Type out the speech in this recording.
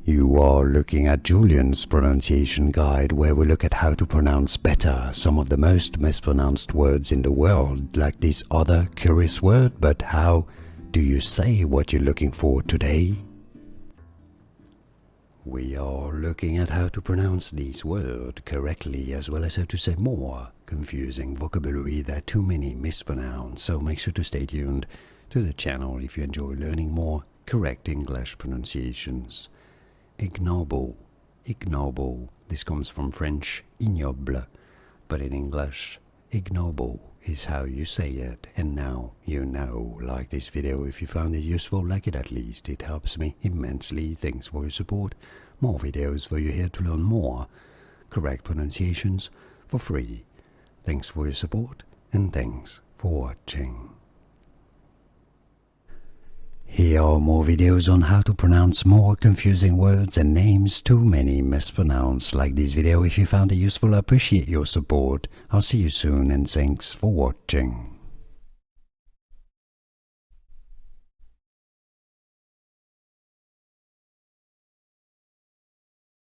You are looking at Julian's pronunciation guide, where we look at how to pronounce better some of the most mispronounced words in the world, like this other curious word. But how do you say what you're looking for today? We are looking at how to pronounce this word correctly, as well as how to say more confusing vocabulary that too many mispronounce, so make sure to stay tuned to the channel if you enjoy learning more correct English pronunciations. Ignoble, ignoble. This comes from French ignoble, but in English, ignoble is how you say it. And now you know. Like this video if you found it useful, like it at least. It helps me immensely. Thanks for your support. More videos for you here to learn more correct pronunciations for free. Thanks for your support and thanks for watching. Here are more videos on how to pronounce more confusing words and names too many mispronounced. Like this video if you found it useful. I appreciate your support. I'll see you soon and thanks for watching.